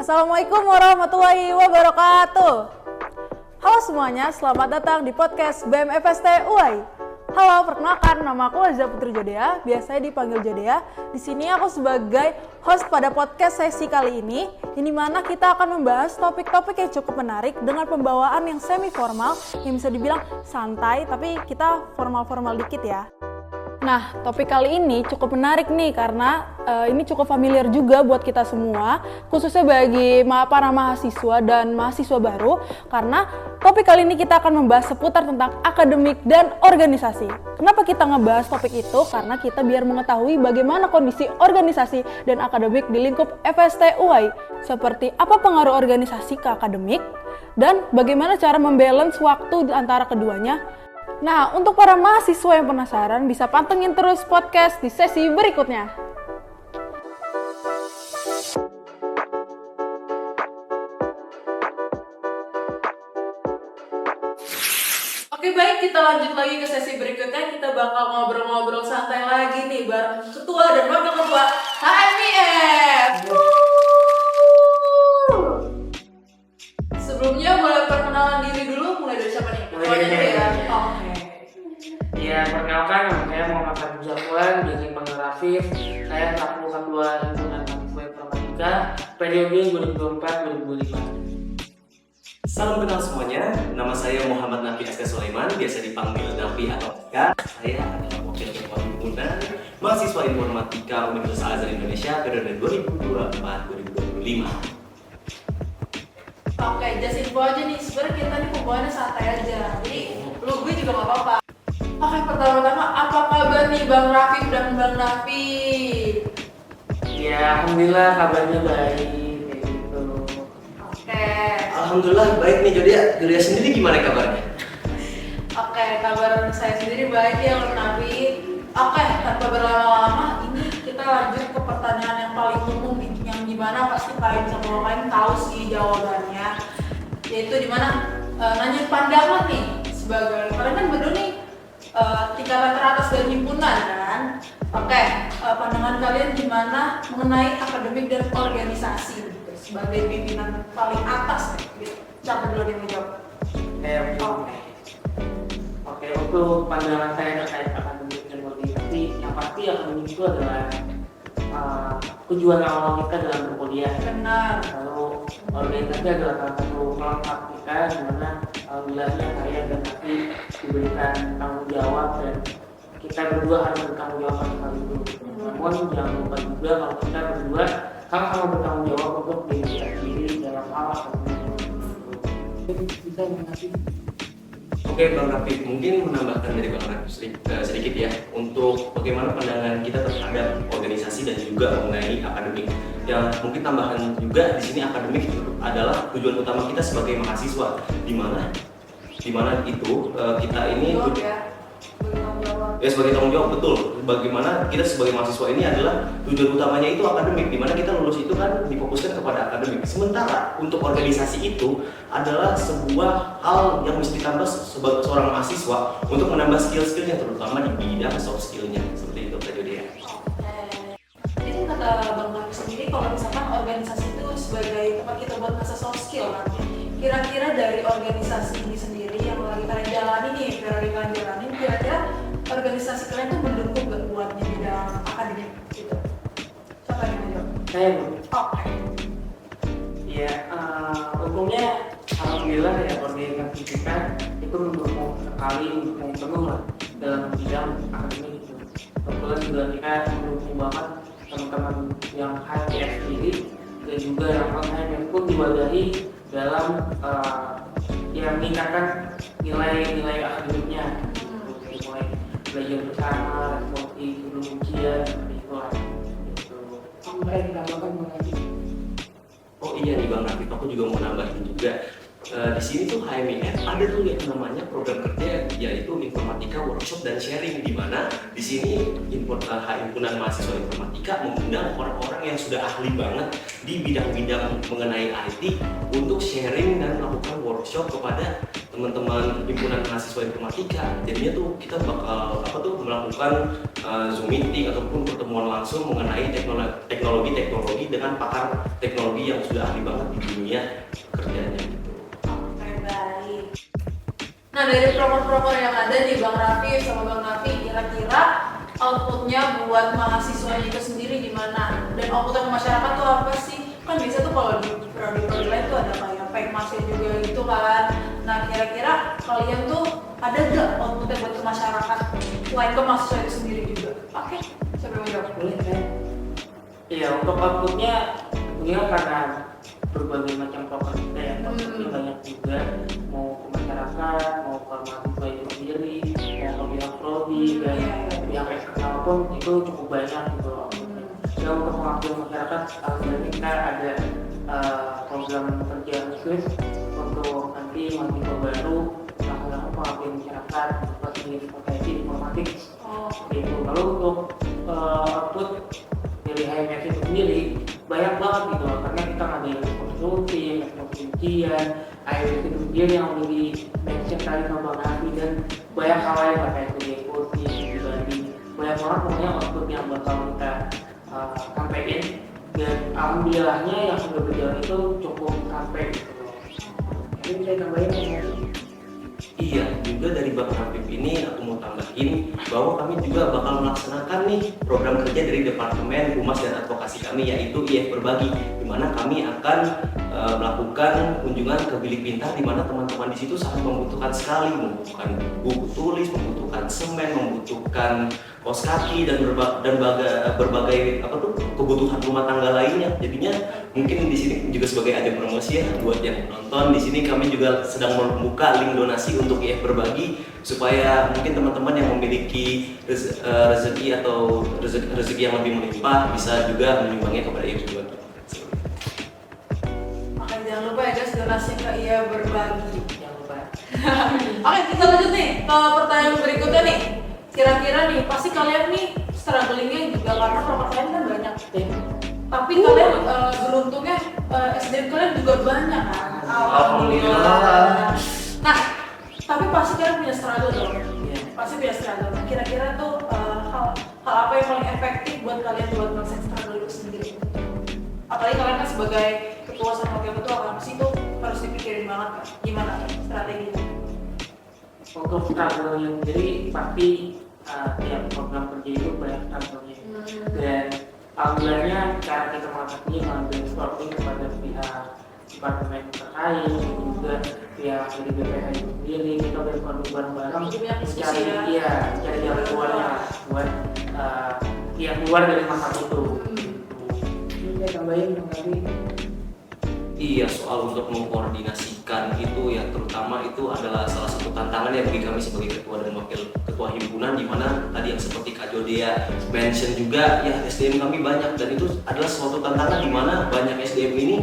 Assalamualaikum warahmatullahi wabarakatuh. Halo semuanya, selamat datang di podcast BEM FST UI. Halo, perkenalkan nama aku Azza Putri Jodea, biasanya dipanggil Jodea. Di sini aku sebagai host pada podcast sesi kali ini, di mana kita akan membahas topik-topik yang cukup menarik dengan pembawaan yang semi formal, yang bisa dibilang santai, tapi kita formal-formal dikit ya. Nah, topik kali ini cukup menarik nih karena ini cukup familiar juga buat kita semua, khususnya bagi para mahasiswa dan mahasiswa baru, karena topik kali ini kita akan membahas seputar tentang akademik dan organisasi. Kenapa kita ngebahas topik itu? Karena kita biar mengetahui bagaimana kondisi organisasi dan akademik di lingkup FST UI, seperti apa pengaruh organisasi ke akademik, dan bagaimana cara membalance waktu antara keduanya. Nah, untuk para mahasiswa yang penasaran, bisa pantengin terus podcast di sesi berikutnya. Oke, baik, kita lanjut lagi ke sesi berikutnya. Kita bakal ngobrol-ngobrol santai lagi nih bareng Ketua dan Wakil Ketua HMIF. Sebelumnya boleh perkenalan diri dulu, mulai dari siapa nih? Ya, perkenalkan, saya Muhammad Habib Zafwan, biasa dipanggil Rafif. Saya selaku Ketua Himpunan Mahasiswa Informatika periode 2024-2025. Salam kenal semuanya, nama saya Muhammad Nafi Aska Sulaiman, biasa dipanggil Nafi atau Aska. Saya adalah Wakil Ketua Himpunan Mahasiswa Informatika Universitas Al Azhar Indonesia periode 2024-2025. Oke, just info aja nih, sebenarnya kita nih pembawaannya santai aja, jadi lu gue juga gak apa-apa. Oke, pertama-tama apa kabar nih Bang Rafif dan Bang Nafi? Ya, alhamdulillah kabarnya baik, kayak gitu. Oke. Alhamdulillah baik nih Jodia sendiri gimana kabarnya? Oke, kabar saya sendiri baik ya Bang Nafi. Oke, tanpa berlama-lama, ini kita lanjut ke pertanyaan yang paling umum nih, yang dimana pasti kalian semua kalian tahu sih jawabannya, yaitu dimana nanya pandangan nih sebagai kalian kan berdua nih tingkatan teratas dari himpunan kan. Oke, pandangan kalian gimana mengenai akademik dan organisasi gitu, sebagai pimpinan paling atas gitu. Siapa dulu yang menjawab? Oke, untuk pandangan saya terkait akademik dan organisasi, yang pasti akademik itu adalah tujuan awal kita dalam berkuliah. Benar. Lalu organisasi adalah salah satu pelengkap kita, di mana alhamdulillahnya saya dan Nafi diberikan tanggung jawab dan kita berdua harus bertanggung jawab atas hal itu. Namun jangan lupa juga kalau kita berdua sama-sama bertanggung jawab untuk diri kita sendiri dalam hal akademik. Bisa mengasih. Oke Bang Rafif, mungkin menambahkan dari Bang Rafif sedikit ya, untuk bagaimana pandangan kita terhadap organisasi dan juga mengenai akademik. Yang mungkin tambahan juga di sini akademik adalah tujuan utama kita sebagai mahasiswa, di mana itu kita ini sebagai tanggung jawab, betul. Bagaimana kita sebagai mahasiswa ini adalah tujuan utamanya itu akademik, di mana kita lulus itu kan difokuskan kepada akademik. Sementara untuk organisasi itu adalah sebuah hal yang mesti ditambah sebagai seorang mahasiswa untuk menambah skill-skillnya, terutama di bidang soft skillnya. Seperti itu Kak Jodia. Jadi kata Bang Nafi sendiri, kalau misalkan organisasi itu sebagai tempat kita buat ngasah soft skill kan. Kira-kira dari organisasi ini sendiri yang lagi kalian jalani nih, kira-kira organisasi kalian tuh mendukung gak buatnya di dalam akademik gitu? Siapa yang menjawab? Saya belum. Oke. Ya, untungnya alhamdulillah ya organisasi kita itu mendukung sekali, mendukung penuh lah dalam bidang akademik itu. Kebetulan juga kita mendukung banget teman-teman yang HMIF sendiri dan juga yang non-HMIF pun diwadahi dalam yang meningkatkan nilai akademiknya. Mulai belajar bersama, seperti sebelum ujian, seperti itulah. Sampai ditambahkan mengenai. Oh iya nih Bang Rafif, aku juga mau nambahin juga. Di sini tuh HMIF ada tuh yang namanya program kerja, yaitu informatika workshop dan sharing, di mana di sini himpunan mahasiswa informatika mengundang orang-orang yang sudah ahli banget di bidang-bidang mengenai IT untuk sharing dan melakukan workshop kepada teman-teman himpunan mahasiswa informatika. Jadinya tuh kita bakal melakukan Zoom meeting ataupun pertemuan langsung mengenai teknologi dengan pakar teknologi yang sudah ahli banget di dunia kerjanya gitu. Oke, baik. Nah, dari proker-proker yang ada nih Bang Raffi sama Bang Nafi, kira-kira outputnya buat mahasiswanya itu sendiri gimana? Dan outputnya ke masyarakat tuh apa sih? Kan biasa tuh kalau di prodi-prodi lain tuh ada kayak pekmasnya juga gitu kan. Nah, kira-kira kalian tuh ada gak outputnya buat ke masyarakat selain ke mahasiswa itu sendiri juga? Oke, siapa yang jawab? Boleh kan? Iya, untuk outputnya tentunya karena berbagai macam program kita ya, outputnya banyak juga, mau ke masyarakat, mau ke mahasiswa itu sendiri, mau ke pihak prodi dan pihak eksternal pun itu cukup banyak gitu loh. Ya, untuk mewakili masyarakat, sebenarnya kita ada program kerja khusus untuk nanti mahasiswa baru langsung mewakili masyarakat seperti profesi informatik. Itu lalu untuk output dari HMS itu sendiri banyak banget gitu loh, karena kita ngadain konsulting, ujian, IELTS itu sendiri yang udah di mention tadi sama Bang Nafi, dan banyak hal lain kayak kuliah kursi, pribadi, banyak banget pokoknya output yang bakal kita sampaikan, dan alhamdulillahnya yang sudah berjalan itu cukup sampai gitu loh. Jadi bisa tambahin ya? Iya, juga dari Bang Habib ini aku mau tambahin bahwa kami juga bakal melaksanakan nih program kerja dari Departemen Humas dan Advokasi kami, yaitu IF Berbagi, di mana kami akan melakukan kunjungan ke bilik pintar, di mana teman-teman di situ sangat membutuhkan sekali, membutuhkan buku tulis, membutuhkan semen, membutuhkan kaos kaki dan berbagai kebutuhan rumah tangga lainnya. Jadinya mungkin di sini juga sebagai ada promosi ya buat yang menonton. Di sini kami juga sedang membuka link donasi untuk IF Berbagi supaya mungkin teman-teman yang memiliki rezeki atau rezeki yang lebih melimpah bisa juga menyumbangnya kepada IF Berbagi. Oke, jangan lupa ya guys, donasi ke IF Berbagi. Jangan lupa. Oke, kita lanjut nih ke pertanyaan berikutnya nih. Kira-kira nih, pasti kalian nih strugglingnya juga karena proker kalian kan banyak. Tapi kalian beruntungnya SDM kalian juga banyak kan? Alhamdulillah. Nah, tapi pasti kalian punya struggle dong. Pasti punya struggle. Nah, kira-kira tuh hal apa yang paling efektif buat kalian buat ngelesain struggle itu sendiri? Apalagi kalian kan sebagai ketua sama wakil ketua kan, pasti itu harus dipikirin banget kan? Gimana strateginya? Untuk struggle-nya sendiri pasti tiap program kerja itu banyak struggle-nya. Dan alhamdulillahnya cara kita mengatasinya melalui brainstorming kepada pihak departemen terkait, juga pihak dari BPH itu sendiri, kita brainstorming bareng-bareng cari jalan keluarnya buat yang keluar dari masalah itu. Ini saya tambahin nanti. Iya, soal untuk mengkoordinasikan itu ya, terutama itu adalah salah satu tantangan ya bagi kami sebagai ketua dan wakil ketua himpunan, di mana tadi yang seperti Kak Jodea mention juga ya, SDM kami banyak dan itu adalah suatu tantangan di mana banyak SDM ini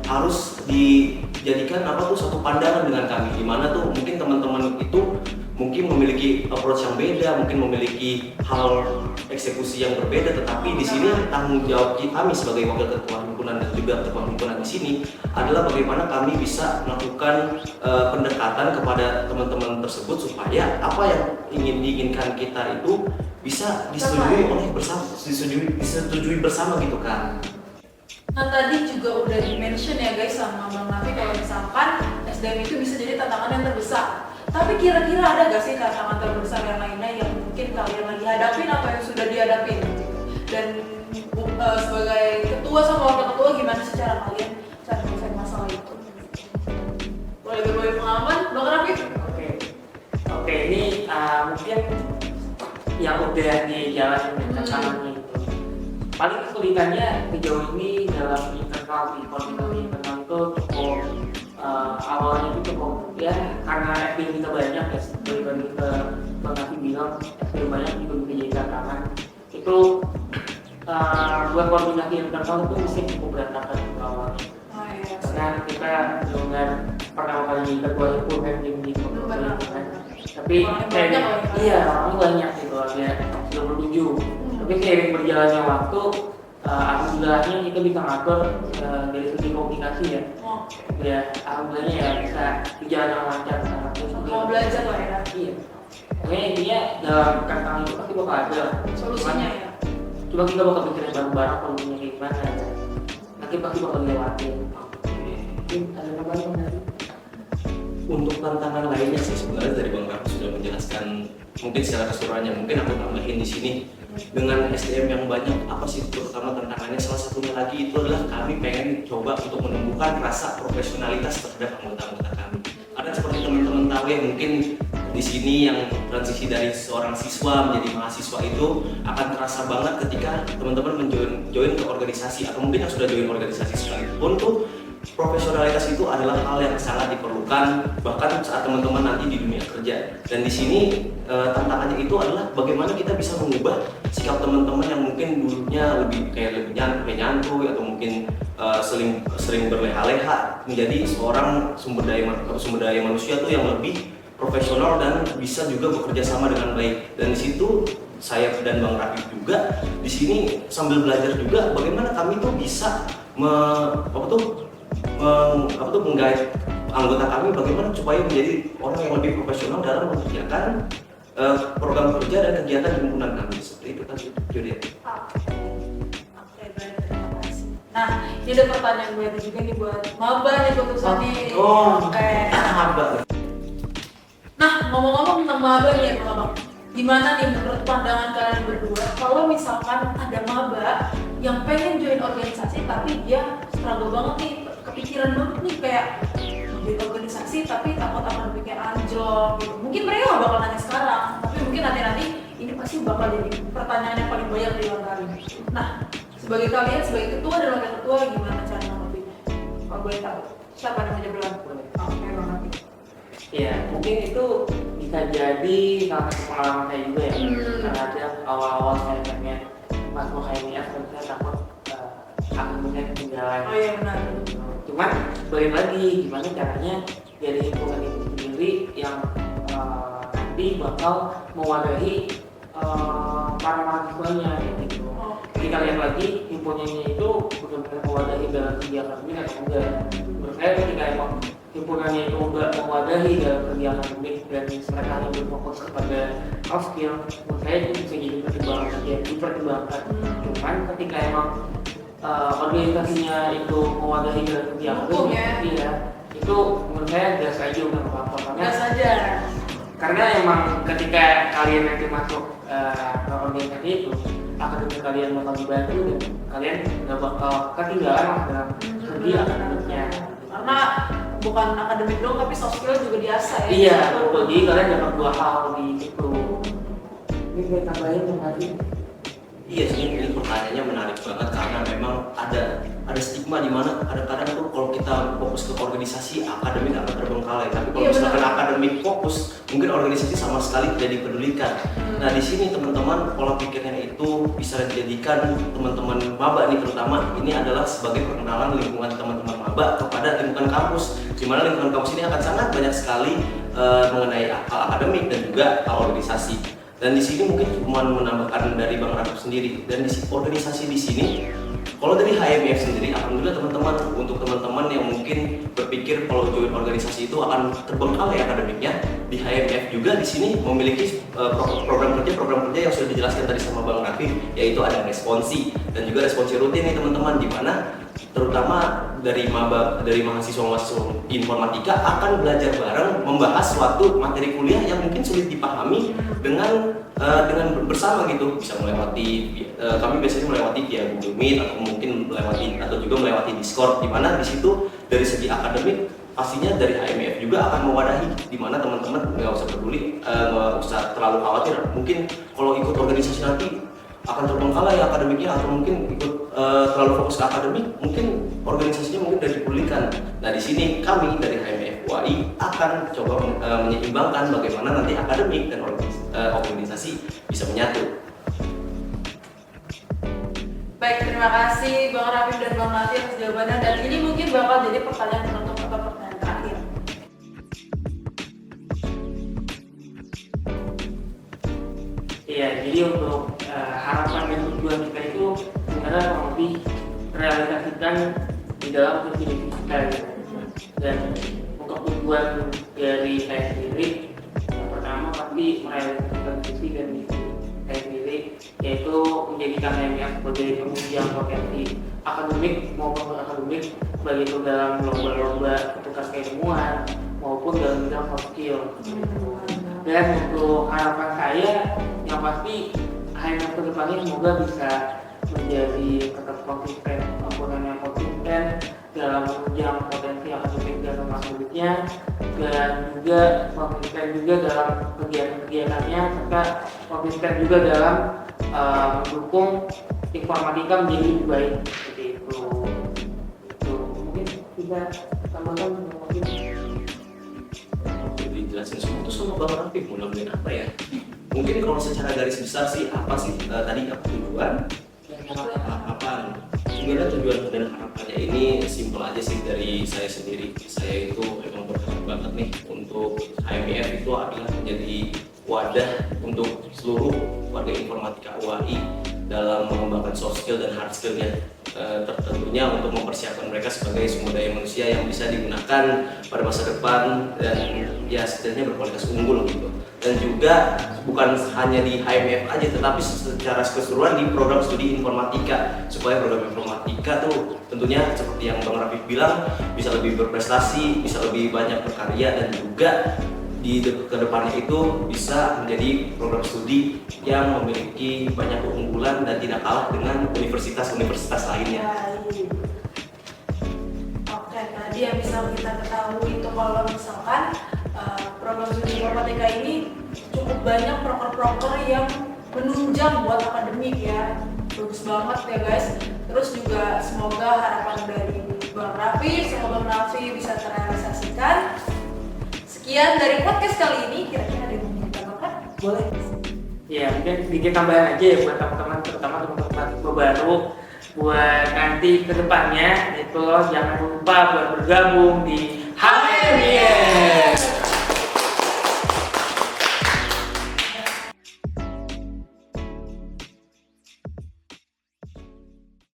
harus dijadikan satu pandangan dengan kami, di mana tuh mungkin teman-teman itu mungkin memiliki approach yang beda, mungkin memiliki hal eksekusi yang berbeda, tetapi di sini tanggung jawab kami sebagai wakil ketua himpunan dan juga ketua himpunan di sini adalah bagaimana kami bisa melakukan pendekatan kepada teman-teman tersebut supaya apa yang ingin diinginkan kita itu bisa disetujui oleh bersama, disetujui bersama gitu kan. Nah, tadi juga udah di-mention ya guys sama Bang Nafi kalau misalkan SDM itu bisa jadi tantangan yang terbesar. Tapi kira-kira ada gak sih tantangan terbesar yang lainnya yang mungkin kalian lagi hadapin atau yang sudah dihadapin? Dan sebagai ketua sama wakil ketua gimana sih cara kalian cara menyelesaikan masalah itu? Boleh berbagi pengalaman, Bang Nafi? Oke, ini mungkin yang udah dijalanin tantangannya itu. Paling kesulitannya sejauh ini dalam internal koordinasi internal itu cukup awalnya itu cukup ya, karena SDM kita banyak ya, seperti ke Bang Nafi bilang SDM banyak juga bisa jadi tantangan itu. Buat koordinasi internal itu mesti cukup berantakan awalnya. Karena kita dengan pertama kali ketua himpunan di kan, tapi orangnya banyak gitu, ada 27. Tapi seiring berjalannya waktu alhamdulillahnya kita bisa ngatur dari segi komunikasi ya. Oke. Ya alhamdulillahnya ya bisa berjalan dengan lancar. Mau belajar lah ya. Iya. Pokoknya intinya dalam tantangan itu pasti bakal ada Solusinya ya. Cuma kita bakal pikirin bareng-bareng kalau punya kayak gimana ya. Nanti pasti bakal dilewatin. Ada tambahan dari? Untuk tantangan lainnya sih sebenarnya dari Bang Raffi sudah menjelaskan mungkin secara keseluruhannya. Mungkin aku tambahin di sini dengan SDM yang banyak apa sih terutama tantangannya, salah satunya lagi itu adalah kami pengen coba untuk menumbuhkan rasa profesionalitas terhadap anggota-anggota kami. Ada seperti teman-teman tahu ya, mungkin di sini yang transisi dari seorang siswa menjadi mahasiswa itu akan terasa banget ketika teman-teman join ke organisasi atau mungkin yang sudah join organisasi sekalipun tuh. Profesionalitas itu adalah hal yang sangat diperlukan bahkan saat teman-teman nanti di dunia kerja. Dan di sini tantangannya itu adalah bagaimana kita bisa mengubah sikap teman-teman yang mungkin dulunya lebih nyantui atau mungkin sering berleha-leha menjadi seorang sumber daya manusia tuh yang lebih profesional dan bisa juga bekerja sama dengan baik. Dan di situ saya dan Bang Raffi juga di sini sambil belajar juga bagaimana kami tuh bisa menggait anggota kami bagaimana supaya menjadi orang yang lebih profesional dalam mengerjakan program kerja dan kegiatan di himpunan kami. Seperti itu tadi, Juliet. Oke, baik, terima kasih. Nah, ini ada pertanyaan gue juga nih buat maba nih keputusan nih. Oke. Maba. Nah, ngomong-ngomong tentang maba nih ya, Bang. Gimana nih menurut pandangan kalian berdua kalau misalkan ada maba yang pengen join organisasi tapi dia struggle banget nih, kepikiran banget nih kayak join organisasi tapi takut akademiknya anjlok gitu. Mungkin mereka nggak bakal nanya sekarang, tapi mungkin nanti ini pasti bakal jadi pertanyaan yang paling banyak dilontarin. Nah, sebagai kalian sebagai ketua dan wakil ketua gimana cara nanggepinnya? Kalau boleh tahu, siapa yang mau jawab? Oke, Bang Raffi. Ya mungkin itu bisa jadi salah satu pengalaman saya juga ya. Karena ada awal-awal saya pengen masuk HMIS dan saya takut akademiknya ketinggalan. Oh iya benar. Cuman balik lagi gimana caranya dari himpunan itu sendiri yang nanti bakal mewadahi para mahasiswanya gitu. Jadi kalian lagi himpunannya itu benar-benar mewadahi dalam segi akademik atau enggak. Menurut saya ketika emang himpunannya itu enggak mewadahi dalam segi akademik dan mereka hanya berfokus kepada soft skill, menurut saya itu bisa jadi pertimbangan saja, dipertimbangkan. Cuman ketika emang organisasinya itu mewadahi dalam segi akademik, iya, itu menurut saya gas aja udah apa-apa. Gas aja. Karena emang ketika kalian nanti masuk ke organisasi itu, akademik kalian bakal dibantu dan kalian nggak bakal ketinggalan dalam segi akademiknya. Karena bukan akademik doang tapi soft skill juga diasah ya. Iya, betul. Jadi kalian dapat dua hal di situ. Ini gue tambahin yang tadi. Iya sih, ini pertanyaannya menarik banget karena memang ada stigma di mana kadang-kadang tuh kalau kita fokus ke organisasi akademik akan terbengkalai, tapi kalau misalkan akademik fokus mungkin organisasi sama sekali tidak dipedulikan. Nah di sini teman-teman pola pikirnya itu bisa dijadikan teman-teman maba nih terutama ini adalah sebagai perkenalan lingkungan teman-teman maba kepada lingkungan kampus, di mana lingkungan kampus ini akan sangat banyak sekali mengenai hal akademik dan juga hal organisasi. Dan di sini mungkin cuma menambahkan dari Bang Raffi sendiri dan di organisasi di sini kalau dari HMIF sendiri alhamdulillah teman-teman untuk teman-teman yang mungkin berpikir kalau join organisasi itu akan terbengkalai akademiknya, di HMIF juga di sini memiliki program kerja yang sudah dijelaskan tadi sama Bang Raffi, yaitu ada responsi dan juga responsi rutin nih teman-teman, di mana terutama dari mahasiswa informatika akan belajar bareng membahas suatu materi kuliah yang mungkin sulit dipahami dengan bersama gitu, bisa melewati kami biasanya melewati via Google Meet atau juga melewati Discord, di mana di situ dari segi akademik pastinya dari HMIF juga akan mewadahi, di mana teman-teman nggak usah peduli, nggak usah terlalu khawatir mungkin kalau ikut organisasi nanti akan terbengkalai akademiknya atau mungkin ikut terlalu fokus ke akademik, mungkin organisasinya mungkin dari dipedulikan. Nah di sini kami dari HMIF UAI akan coba menyeimbangkan bagaimana nanti akademik dan organisasi bisa menyatu. Baik, terima kasih Bang Raffi dan Bang Nati atas jawabannya, dan ini mungkin bakal jadi pertanyaan penutup atau pertanyaan terakhir. Iya, jadi untuk harapan dan tujuan kita itu sebenarnya kurang lebih realisasikan di dalam visi kita gitu. Dan untuk tujuan dari saya sendiri, yang pertama pasti merealisasikan visi dan misi saya sendiri, yaitu menjadikan HMF sebagai penunjang potensi akademik maupun akademik, baik itu dalam lomba-lomba ketukar keilmuan maupun dalam bidang soft skill. Dan untuk harapan saya yang pasti HMF ke depannya semoga bisa menjadi tetap konsisten, komponen yang konsisten dalam menunjang potensi akademik dan akademiknya, dan juga konsisten juga dalam kegiatan-kegiatannya, serta konsisten juga dalam mendukung informatika menjadi lebih baik seperti itu. Mungkin bisa tambahkan mungkin. Dijelasin semua itu sama Bang Rafiq, mudah-mudahan apa ya? Mungkin kalau secara garis besar sih apa sih tadi apa tujuan? Apa? Sebenarnya tujuan dan harapannya ini simpel aja sih dari saya sendiri. Saya itu emang berharap banget nih untuk HMIF itu adalah menjadi wadah untuk seluruh warga informatika UAI dalam mengembangkan soft skill dan hard skillnya, tentunya untuk mempersiapkan mereka sebagai sumber daya manusia yang bisa digunakan pada masa depan dan ya setidaknya berkualitas unggul gitu. Dan juga bukan hanya di HMF aja, tetapi secara keseluruhan di program studi informatika, supaya program informatika tuh tentunya seperti yang Bang Rafiq bilang bisa lebih berprestasi, bisa lebih banyak berkarya, dan juga di kedepannya itu bisa menjadi program studi yang memiliki banyak keunggulan dan tidak kalah dengan universitas-universitas lainnya. Oke, tadi yang bisa kita ketahui itu kalau misalkan program studi informatika ini cukup banyak proker-proker yang menunjang buat akademik ya. Bagus banget ya guys. Terus juga semoga harapan dari Bang Raffi, semoga Bang Raffi bisa terrealisasikan. Sekian dari podcast kali ini, kira-kira ada yang mau ditambahkan? Boleh? Ya, mungkin sedikit tambahan aja ya buat teman-teman, terutama teman-teman baru buat nanti ke depannya itu loh, jangan lupa buat bergabung di HMIF.